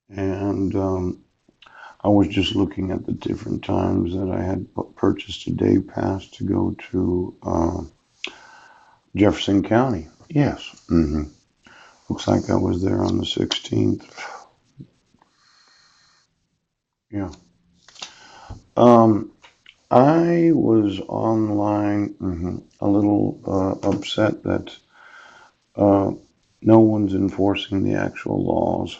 and I was just looking at the different times that I had purchased a day pass to go to Jefferson County. Yes. Looks like I was there on the 16th. Yeah. Um, I was online a little upset that uh, no one's enforcing the actual laws.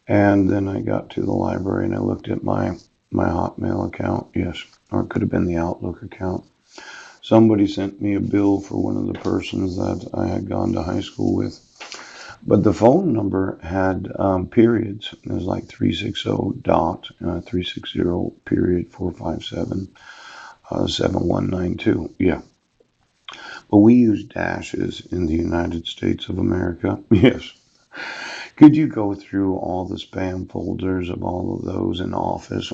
And then I got to the library and I looked at my Hotmail account. Yes, or it could have been the Outlook account. Somebody sent me a bill for one of the persons that I had gone to high school with. But the phone number had periods. It was like 360 dot 360 period 457 7192. Yeah. But we use dashes in the United States of America. Yes. Could you go through all the spam folders of all of those in office?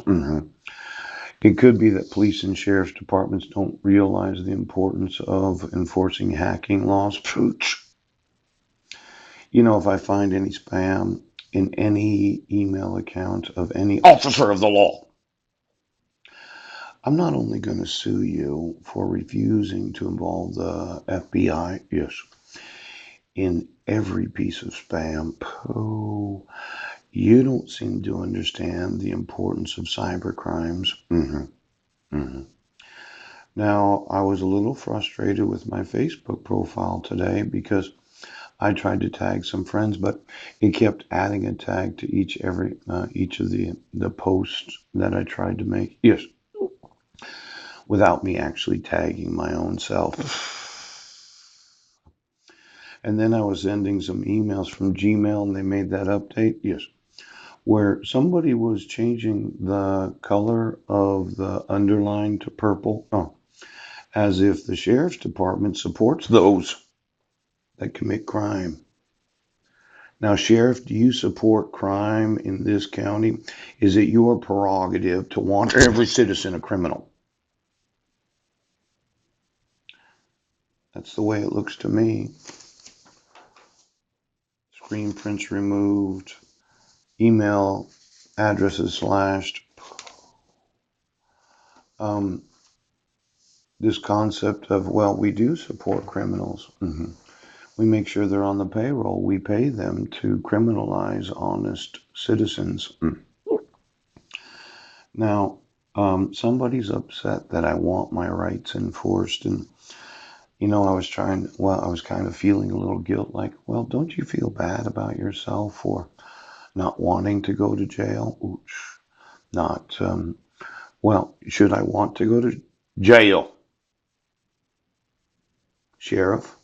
It could be that police and sheriff's departments don't realize the importance of enforcing hacking laws. You know, if I find any spam in any email account of any officer of the law, I'm not only going to sue you for refusing to involve the FBI, yes, in every piece of spam. Oh, you don't seem to understand the importance of cyber crimes. Hmm. Now, I was a little frustrated with my Facebook profile today because I tried to tag some friends, but it kept adding a tag to each of the posts that I tried to make. Yes, without me actually tagging my own self. And then I was sending some emails from Gmail, and they made that update. Yes, where somebody was changing the color of the underline to purple. Oh, as if the sheriff's department supports those that commit crime. Now, Sheriff, do you support crime in this county? Is it your prerogative to want every citizen a criminal? That's the way it looks to me. Screen prints removed, email addresses slashed. Um, this concept of, well, we do support criminals. We make sure they're on the payroll. We pay them to criminalize honest citizens. Now, somebody's upset that I want my rights enforced. And, I was kind of feeling a little guilt like, well, don't you feel bad about yourself for not wanting to go to jail? Ooch, not, well, should I want to go to jail, Sheriff?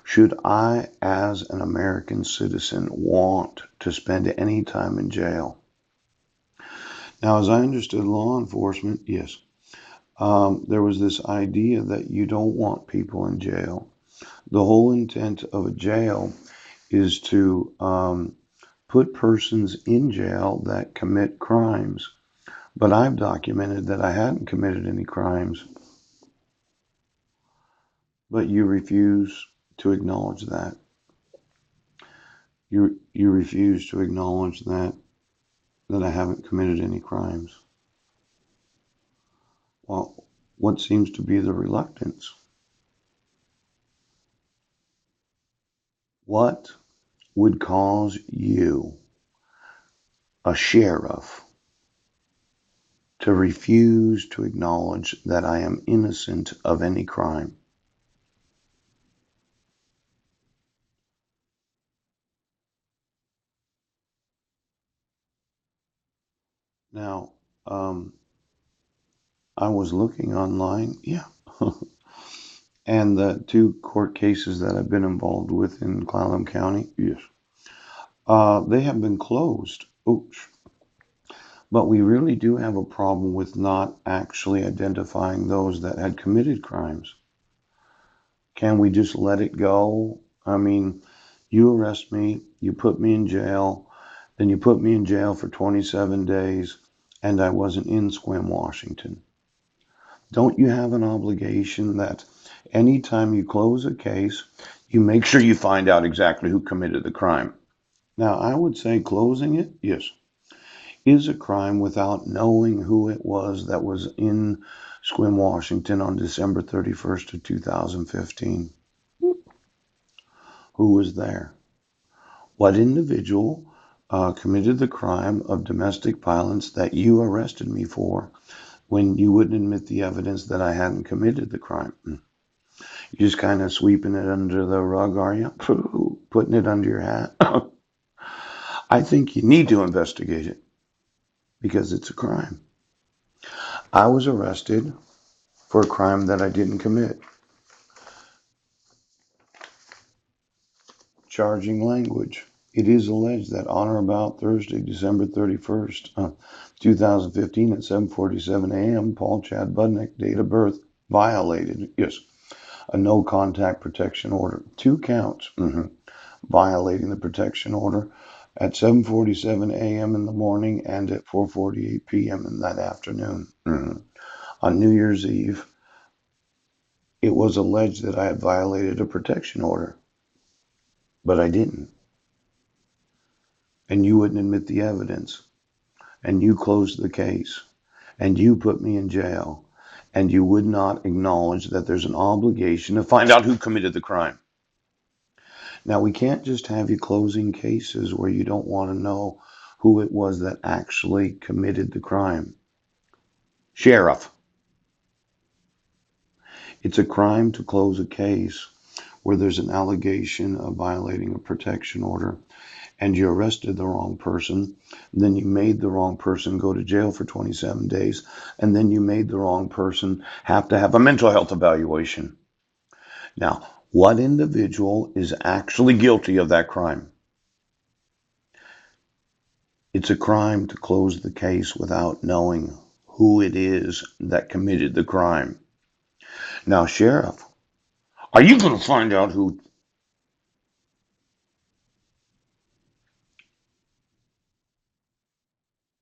Should I, as an American citizen, want to spend any time in jail? Now, as I understood law enforcement, yes, there was this idea that you don't want people in jail. The whole intent of a jail is to put persons in jail that commit crimes. But I've documented that I hadn't committed any crimes, but you refuse to acknowledge that. You refuse to acknowledge that I haven't committed any crimes. Well, what seems to be the reluctance? What would cause you, a sheriff, to refuse to acknowledge that I am innocent of any crime? Now, um, I was looking online, yeah, and the two court cases that I've been involved with in Clallam County, yes, they have been closed. Oops. But we really do have a problem with not actually identifying those that had committed crimes. Can we just let it go? I mean, you arrest me, you put me in jail, then you put me in jail for 27 days, and I wasn't in Sequim, Washington. Don't you have an obligation that anytime you close a case, you make sure you find out exactly who committed the crime? Now, I would say closing it, yes, is a crime without knowing who it was that was in Sequim, Washington on December 31st of 2015. Who was there? What individual committed the crime of domestic violence that you arrested me for when you wouldn't admit the evidence that I hadn't committed the crime? You're just kind of sweeping it under the rug, are you? Putting it under your hat? I think you need to investigate it because it's a crime. I was arrested for a crime that I didn't commit. Charging language. It is alleged that on or about Thursday, December 31st, 2015 at 7:47 a.m., Paul Chad Budnick, date of birth, violated, yes, a no contact protection order. 2 counts. Violating the protection order at 7:47 a.m. in the morning and at 4:48 p.m. in that afternoon. On New Year's Eve, it was alleged that I had violated a protection order, but I didn't. And you wouldn't admit the evidence. And you closed the case. And you put me in jail. And you would not acknowledge that there's an obligation to find out who committed the crime. Now, we can't just have you closing cases where you don't want to know who it was that actually committed the crime. Sheriff. It's a crime to close a case where there's an allegation of violating a protection order and you arrested the wrong person, then you made the wrong person go to jail for 27 days, and then you made the wrong person have to have a mental health evaluation. Now, what individual is actually guilty of that crime? It's a crime to close the case without knowing who it is that committed the crime. Now, Sheriff, are you going to find out who